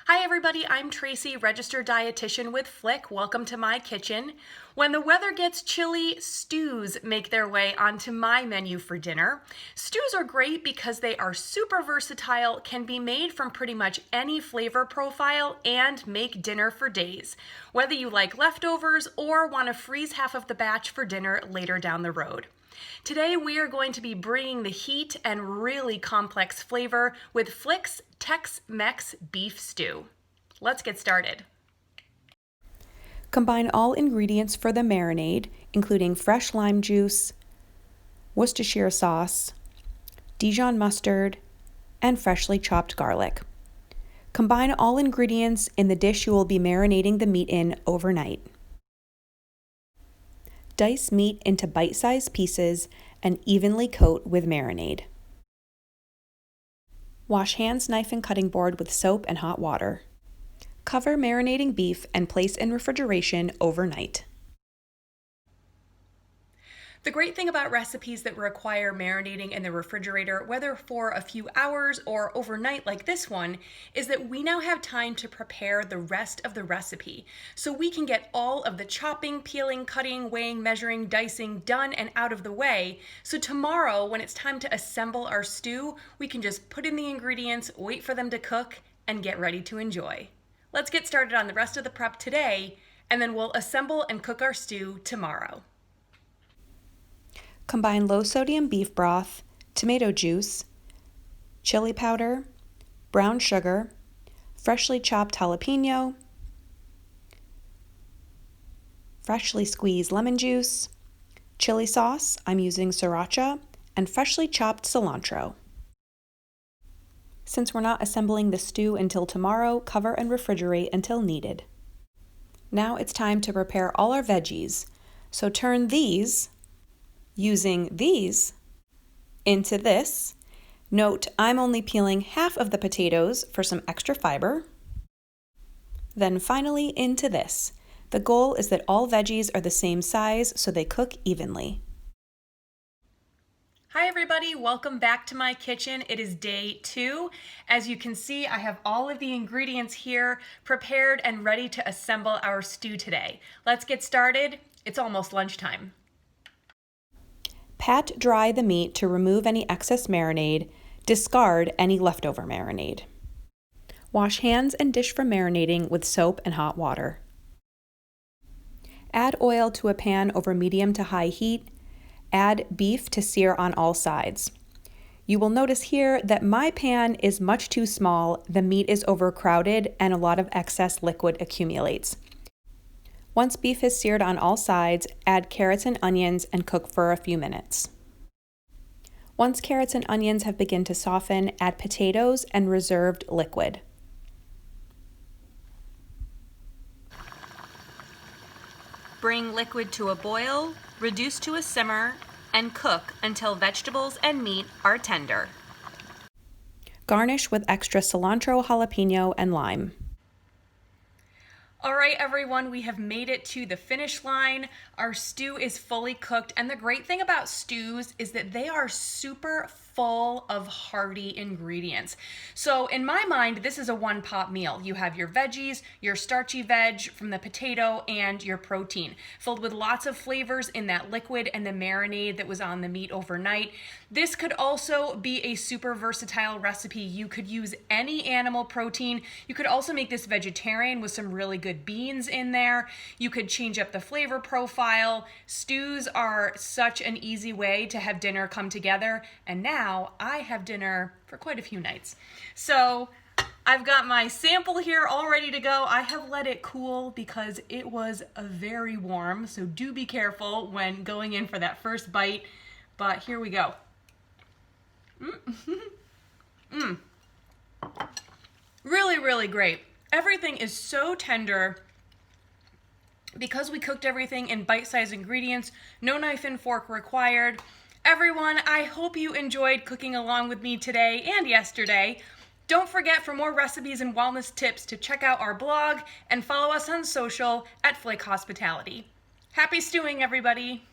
Hi everybody, I'm Tracy, registered dietitian with Flik. Welcome to my kitchen. When the weather gets chilly, stews make their way onto my menu for dinner. Stews are great because they are super versatile, can be made from pretty much any flavor profile, and make dinner for days, whether you like leftovers or want to freeze half of the batch for dinner later down the road. Today we are going to be bringing the heat and really complex flavor with Flik's Tex-Mex beef stew. Let's get started. Combine all ingredients for the marinade, including fresh lime juice, Worcestershire sauce, Dijon mustard, and freshly chopped garlic. Combine all ingredients in the dish you will be marinating the meat in overnight. Dice meat into bite-sized pieces and evenly coat with marinade. Wash hands, knife, and cutting board with soap and hot water. Cover marinating beef and place in refrigeration overnight. The great thing about recipes that require marinating in the refrigerator, whether for a few hours or overnight like this one, is that we now have time to prepare the rest of the recipe. So we can get all of the chopping, peeling, cutting, weighing, measuring, dicing done and out of the way. So tomorrow, when it's time to assemble our stew, we can just put in the ingredients, wait for them to cook, and get ready to enjoy. Let's get started on the rest of the prep today, and then we'll assemble and cook our stew tomorrow. Combine low-sodium beef broth, tomato juice, chili powder, brown sugar, freshly chopped jalapeno, freshly squeezed lemon juice, chili sauce, I'm using sriracha, and freshly chopped cilantro. Since we're not assembling the stew until tomorrow, cover and refrigerate until needed. Now it's time to prepare all our veggies. So turn these, using these, into this. Note, I'm only peeling half of the potatoes for some extra fiber. Then finally into this. The goal is that all veggies are the same size so they cook evenly. Hi everybody, welcome back to my kitchen. It is day 2. As you can see, I have all of the ingredients here prepared and ready to assemble our stew today. Let's get started. It's almost lunchtime. Pat dry the meat to remove any excess marinade. Discard any leftover marinade. Wash hands and dish for marinating with soap and hot water. Add oil to a pan over medium to high heat. Add beef to sear on all sides. You will notice here that my pan is much too small, the meat is overcrowded, and a lot of excess liquid accumulates. Once beef is seared on all sides, add carrots and onions and cook for a few minutes. Once carrots and onions have begun to soften, add potatoes and reserved liquid. Bring liquid to a boil, reduce to a simmer, and cook until vegetables and meat are tender. Garnish with extra cilantro, jalapeno, and lime. All right, everyone, we have made it to the finish line. Our stew is fully cooked, and the great thing about stews is that they are super full of hearty ingredients. So in my mind, this is a one-pot meal. You have your veggies, your starchy veg from the potato, and your protein, filled with lots of flavors in that liquid and the marinade that was on the meat overnight. This could also be a super versatile recipe. You could use any animal protein. You could also make this vegetarian with some really good beans in there. You could change up the flavor profile. Stews are such an easy way to have dinner come together, and now I have dinner for quite a few nights. So I've got my sample here all ready to go. I have let it cool because it was very warm, so do be careful when going in for that first bite, but here we go. Really, really great. Everything is so tender. Because we cooked everything in bite-sized ingredients, no knife and fork required. Everyone, I hope you enjoyed cooking along with me today and yesterday. Don't forget, for more recipes and wellness tips, to check out our blog and follow us on social at Flik Hospitality. Happy stewing, everybody!